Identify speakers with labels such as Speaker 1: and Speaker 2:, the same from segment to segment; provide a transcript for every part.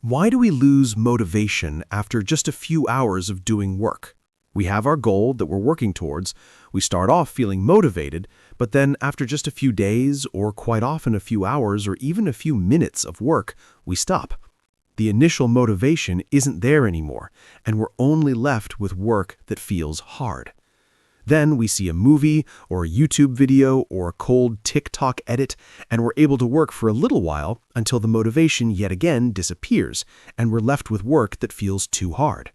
Speaker 1: Why do we lose motivation after just a few hours of doing work? We have our goal that we're working towards. We start off feeling motivated, but then after just a few days, or quite often a few hours, or even a few minutes of work, we stop. The initial motivation isn't there anymore, and we're only left with work that feels hard. Then we see a movie or a YouTube video or a cold TikTok edit, and we're able to work for a little while until the motivation yet again disappears, and we're left with work that feels too hard.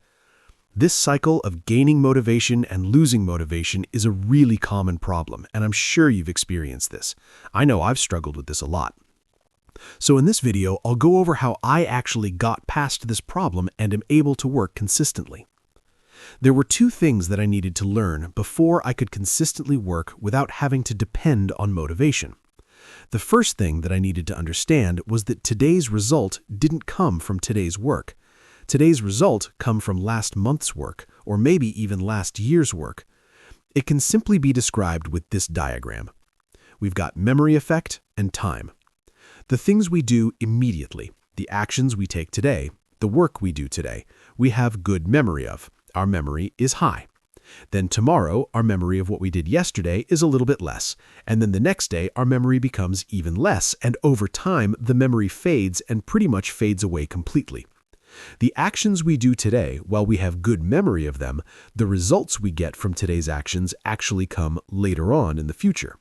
Speaker 1: This cycle of gaining motivation and losing motivation is a really common problem, and I'm sure you've experienced this. I know I've struggled with this a lot. So in this video, I'll go over how I actually got past this problem and am able to work consistently. There were two things that I needed to learn before I could consistently work without having to depend on motivation. The first thing that I needed to understand was that today's result didn't come from today's work. Today's result come from last month's work, or maybe even last year's work. It can simply be described with this diagram. We've got memory effect and time. The things we do immediately, the actions we take today, the work we do today, we have good memory of. Our memory is high. Then tomorrow, our memory of what we did yesterday is a little bit less. And then the next day, our memory becomes even less. And over time, the memory fades and pretty much fades away completely. The actions we do today, while we have good memory of them, the results we get from today's actions actually come later on in the future.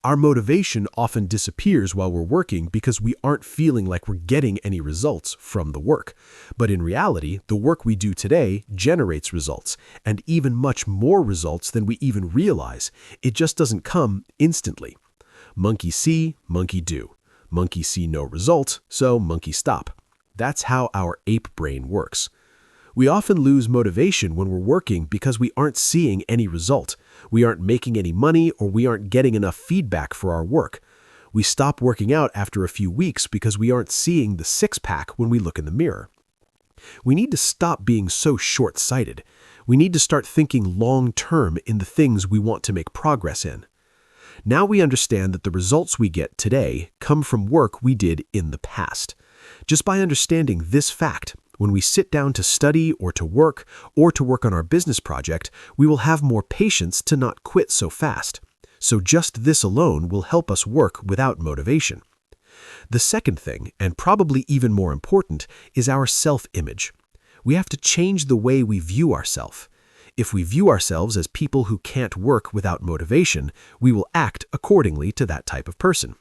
Speaker 1: Our motivation often disappears while we're working because we aren't feeling like we're getting any results from the work. But in reality, the work we do today generates results, and even much more results than we even realize. It just doesn't come instantly. Monkey see, monkey do. Monkey see no result, so monkey stop. That's how our ape brain works. We often lose motivation when we're working because we aren't seeing any result. We aren't making any money, or we aren't getting enough feedback for our work. We stop working out after a few weeks because we aren't seeing the six-pack when we look in the mirror. We need to stop being so short-sighted. We need to start thinking long-term in the things we want to make progress in. Now we understand that the results we get today come from work we did in the past. Just by understanding this fact, when we sit down to study or to work on our business project, we will have more patience to not quit so fast. So just this alone will help us work without motivation. The second thing, and probably even more important, is our self-image. We have to change the way we view ourselves. If we view ourselves as people who can't work without motivation, we will act accordingly to that type of person.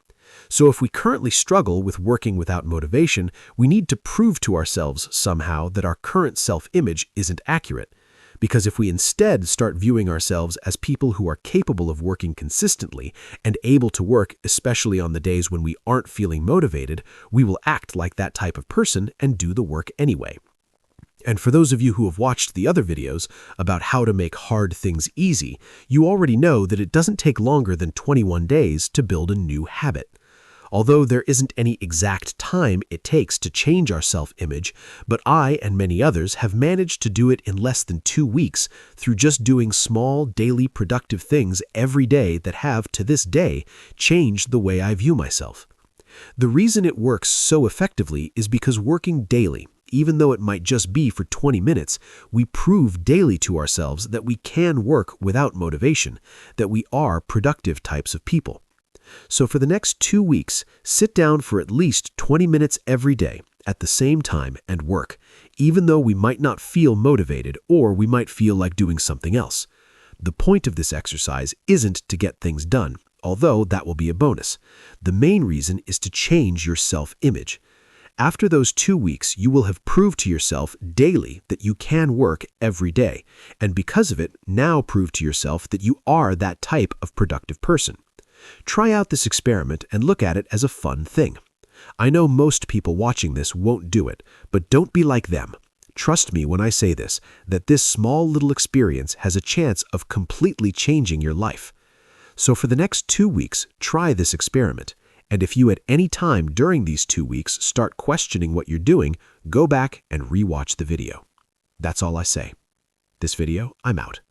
Speaker 1: So if we currently struggle with working without motivation, we need to prove to ourselves somehow that our current self-image isn't accurate. Because if we instead start viewing ourselves as people who are capable of working consistently and able to work, especially on the days when we aren't feeling motivated, we will act like that type of person and do the work anyway. And for those of you who have watched the other videos about how to make hard things easy, you already know that it doesn't take longer than 21 days to build a new habit. Although there isn't any exact time it takes to change our self-image, but I and many others have managed to do it in less than 2 weeks through just doing small, daily productive things every day that have, to this day, changed the way I view myself. The reason it works so effectively is because working daily, even though it might just be for 20 minutes, we prove daily to ourselves that we can work without motivation, that we are productive types of people. So for the next 2 weeks, sit down for at least 20 minutes every day at the same time and work, even though we might not feel motivated or we might feel like doing something else. The point of this exercise isn't to get things done, although that will be a bonus. The main reason is to change your self-image. After those 2 weeks, you will have proved to yourself daily that you can work every day, and because of it, now prove to yourself that you are that type of productive person. Try out this experiment and look at it as a fun thing. I know most people watching this won't do it, but don't be like them. Trust me when I say this, that this small little experience has a chance of completely changing your life. So for the next 2 weeks, try this experiment. And if you at any time during these 2 weeks start questioning what you're doing, go back and rewatch the video. That's all I say. This video, I'm out.